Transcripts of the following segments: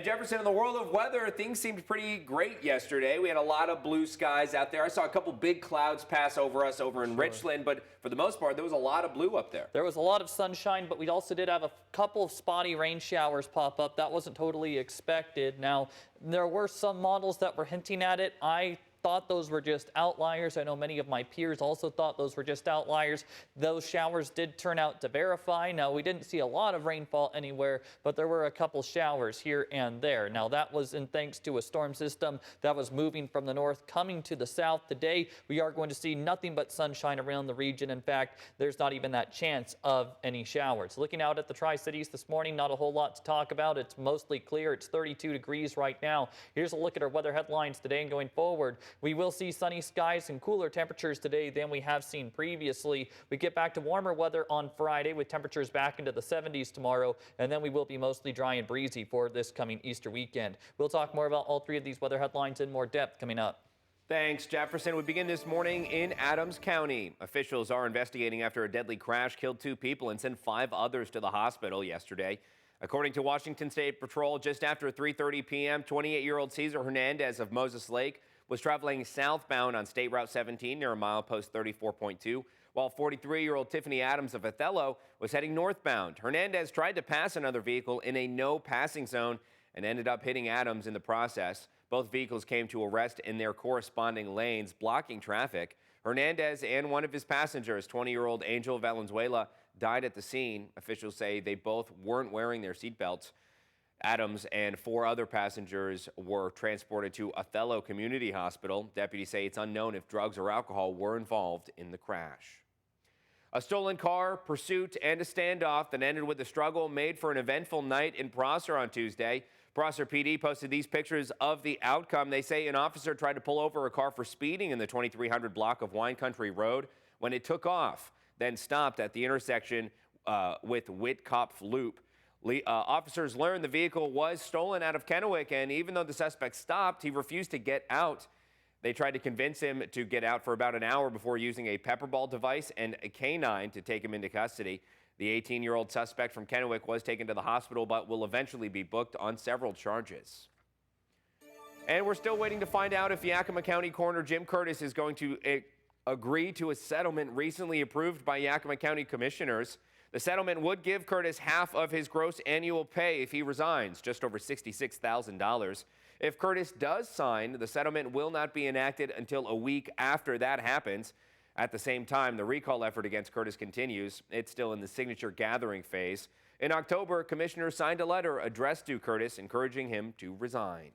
Jefferson, in the world of weather, things seemed pretty great yesterday. We had a lot of blue skies out there. I saw a couple big clouds pass over us over in Richland, but for the most part, there was a lot of blue up there. There was a lot of sunshine, but we also did have a couple of spotty rain showers pop up. That wasn't totally expected. Now, there were some models that were hinting at it. I thought those were just outliers. I know many of my peers also thought those were just outliers. Those showers did turn out to verify. Now, we didn't see a lot of rainfall anywhere, but there were a couple showers here and there. Now, that was in thanks to a storm system that was moving from the north, coming to the south. Today, we are going to see nothing but sunshine around the region. In fact, there's not even that chance of any showers. Looking out at the Tri-Cities this morning, not a whole lot to talk about. It's mostly clear. It's 32 degrees right now. Here's a look at our weather headlines today and going forward. We will see sunny skies and cooler temperatures today than we have seen previously. We get back to warmer weather on Friday with temperatures back into the 70s tomorrow, and then we will be mostly dry and breezy for this coming Easter weekend. We'll talk more about all three of these weather headlines in more depth coming up. Thanks, Jefferson. We begin this morning in Adams County. Officials are investigating after a deadly crash killed 2 people and sent 5 others to the hospital yesterday. According to Washington State Patrol, just after 3:30 p.m., 28-year-old Cesar Hernandez of Moses Lake was traveling southbound on State Route 17 near a milepost 34.2, while 43-year-old Tiffany Adams of Othello was heading northbound. Hernandez tried to pass another vehicle in a no-passing zone and ended up hitting Adams in the process. Both vehicles came to a rest in their corresponding lanes, blocking traffic. Hernandez and one of his passengers, 20-year-old Angel Valenzuela, died at the scene. Officials say they both weren't wearing their seatbelts. Adams and 4 other passengers were transported to Othello Community Hospital. Deputies say it's unknown if drugs or alcohol were involved in the crash. A stolen car, pursuit, and a standoff that ended with a struggle made for an eventful night in Prosser on Tuesday. Prosser PD posted these pictures of the outcome. They say an officer tried to pull over a car for speeding in the 2300 block of Wine Country Road when it took off, then stopped at the intersection with Whitkopf Loop. Officers learned the vehicle was stolen out of Kennewick, and even though the suspect stopped, he refused to get out. They tried to convince him to get out for about an hour before using a pepper ball device and a canine to take him into custody. The 18-year-old suspect from Kennewick was taken to the hospital but will eventually be booked on several charges. And we're still waiting to find out if Yakima County Coroner Jim Curtis is going to agree to a settlement recently approved by Yakima County commissioners. The settlement would give Curtis half of his gross annual pay if he resigns, just over $66,000. If Curtis does sign, the settlement will not be enacted until a week after that happens. At the same time, the recall effort against Curtis continues. It's still in the signature gathering phase. In October, commissioners signed a letter addressed to Curtis encouraging him to resign.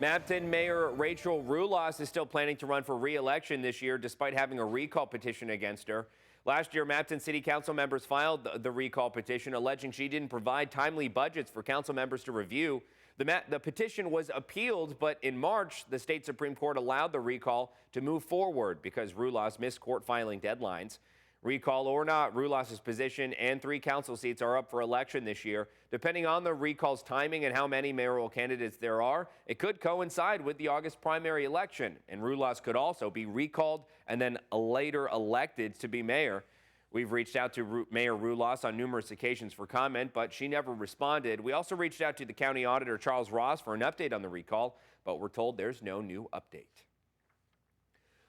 Mapton Mayor Rachel Rulas is still planning to run for re-election this year despite having a recall petition against her. Last year, Mapton City Council members filed the recall petition alleging she didn't provide timely budgets for council members to review. The petition was appealed, but in March, the state Supreme Court allowed the recall to move forward because Rulas missed court filing deadlines. Recall or not, Rulas's position and 3 council seats are up for election this year. Depending on the recall's timing and how many mayoral candidates there are, it could coincide with the August primary election, and Rulas could also be recalled and then later elected to be mayor. We've reached out to Mayor Rulas on numerous occasions for comment, but she never responded. We also reached out to the county auditor, Charles Ross, for an update on the recall, but we're told there's no new update.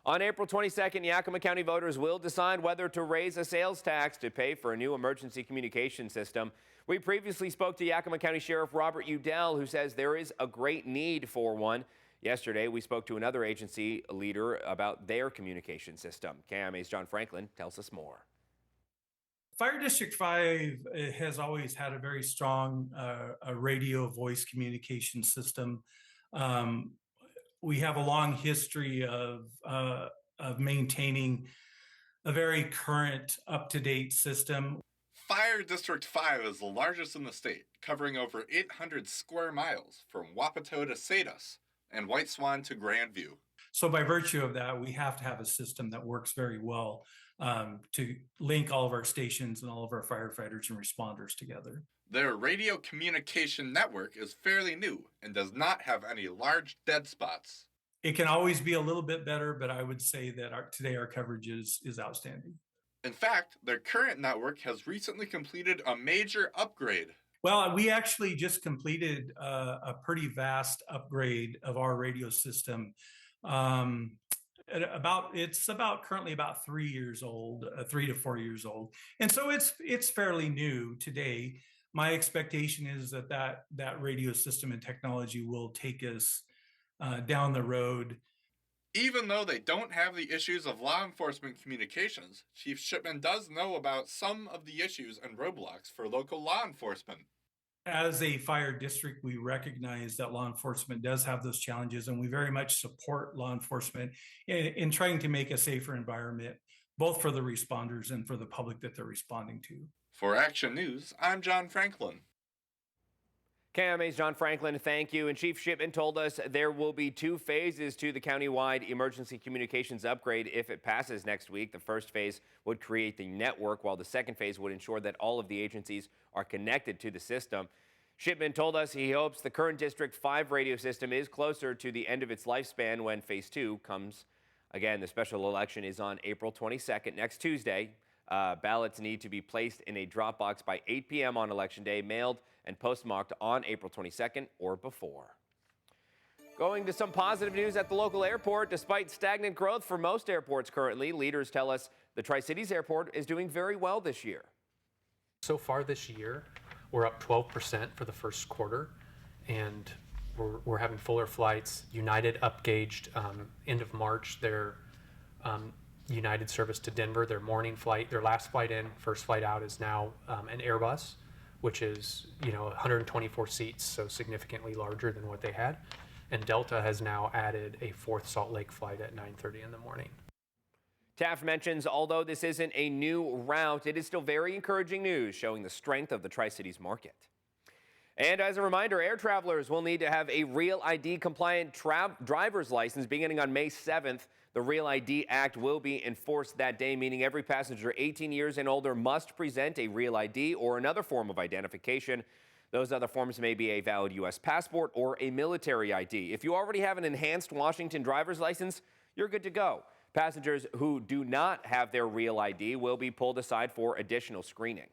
On April 22nd, Yakima County voters will decide whether to raise a sales tax to pay for a new emergency communication system. We previously spoke to Yakima County Sheriff Robert Udell, who says there is a great need for one. Yesterday, we spoke to another agency leader about their communication system. KMA's John Franklin tells us more. Fire District 5 has always had a very strong radio voice communication system. We have a long history of maintaining a very current, up-to-date system. Fire District 5 is the largest in the state, covering over 800 square miles from Wapato to Sadas and White Swan to Grandview. So by virtue of that, we have to have a system that works very well to link all of our stations and all of our firefighters and responders together. Their radio communication network is fairly new and does not have any large dead spots. It can always be a little bit better, but I would say that today our coverage is outstanding. In fact, their current network has recently completed a major upgrade, Well, we actually just completed a pretty vast upgrade of our radio system. Um, it's about currently about 3 years old, 3 to 4 years old, and so it's fairly new today. My expectation is that radio system and technology will take us down the road. Even though they don't have the issues of law enforcement communications, Chief Shipman does know about some of the issues and roadblocks for local law enforcement. As a fire district, we recognize that law enforcement does have those challenges, and we very much support law enforcement in trying to make a safer environment, both for the responders and for the public that they're responding to. For Action News, I'm John Franklin. KMA's John Franklin, thank you. And Chief Shipman told us there will be 2 phases to the countywide emergency communications upgrade if it passes next week. The first phase would create the network, while the second phase would ensure that all of the agencies are connected to the system. Shipman told us he hopes the current District 5 radio system is closer to the end of its lifespan when phase 2 comes. Again, the special election is on April 22nd, next Tuesday. Ballots need to be placed in a drop box by 8 p.m. on Election Day, mailed and postmarked on April 22nd or before. Going to some positive news at the local airport. Despite stagnant growth for most airports currently, leaders tell us the Tri-Cities Airport is doing very well this year. So far this year, we're up 12% for the first quarter, and we're having fuller flights. United upgauged end of March their United service to Denver, their morning flight, their last flight in, first flight out is now an Airbus, which is 124 seats, so significantly larger than what they had. And Delta has now added a 4th Salt Lake flight at 9:30 in the morning. Taft mentions although this isn't a new route, it is still very encouraging news showing the strength of the Tri-Cities market. And as a reminder, air travelers will need to have a Real ID compliant driver's license beginning on May 7th. The Real ID Act will be enforced that day, meaning every passenger 18 years and older must present a Real ID or another form of identification. Those other forms may be a valid U.S. passport or a military ID. If you already have an enhanced Washington driver's license, you're good to go. Passengers who do not have their Real ID will be pulled aside for additional screening.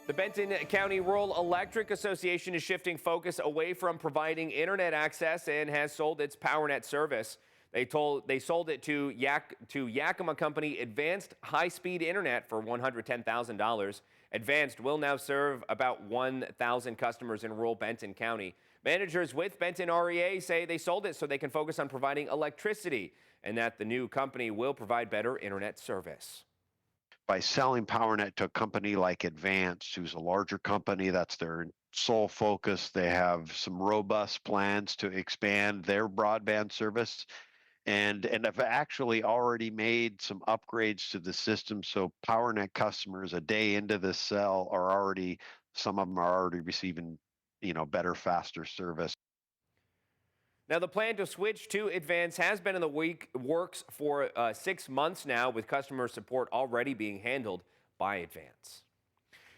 The Benton County Rural Electric Association is shifting focus away from providing internet access and has sold its PowerNet service. They sold it to Yakima County Advanced High-Speed Internet for $110,000. Advanced will now serve about 1,000 customers in rural Benton County. Managers with Benton REA say they sold it so they can focus on providing electricity and that the new company will provide better internet service. By selling PowerNet to a company like Advanced, who's a larger company, that's their sole focus. They have some robust plans to expand their broadband service and have actually already made some upgrades to the system. So PowerNet customers a day into this sell are already, some of them are already receiving, better, faster service. Now, the plan to switch to Advance has been in the works for 6 months now, with customer support already being handled by Advance.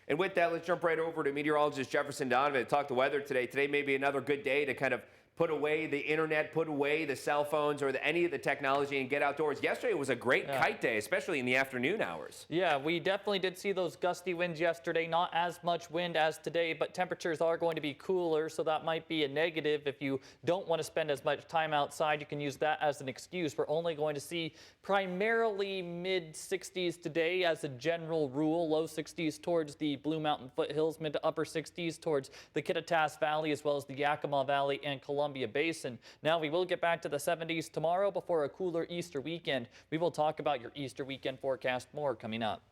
And with that, let's jump right over to meteorologist Jefferson Donovan to talk the weather today. Today may be another good day to kind of put away the internet, put away the cell phones or any of the technology and get outdoors. Yesterday was a great kite day, especially in the afternoon hours. Yeah, we definitely did see those gusty winds yesterday. Not as much wind as today, but temperatures are going to be cooler, so that might be a negative. If you don't want to spend as much time outside, you can use that as an excuse. We're only going to see primarily mid-60s today as a general rule, low 60s towards the Blue Mountain foothills, mid to upper 60s towards the Kittitas Valley, as well as the Yakima Valley and Columbia Basin. Now we will get back to the 70s tomorrow before a cooler Easter weekend. We will talk about your Easter weekend forecast more coming up.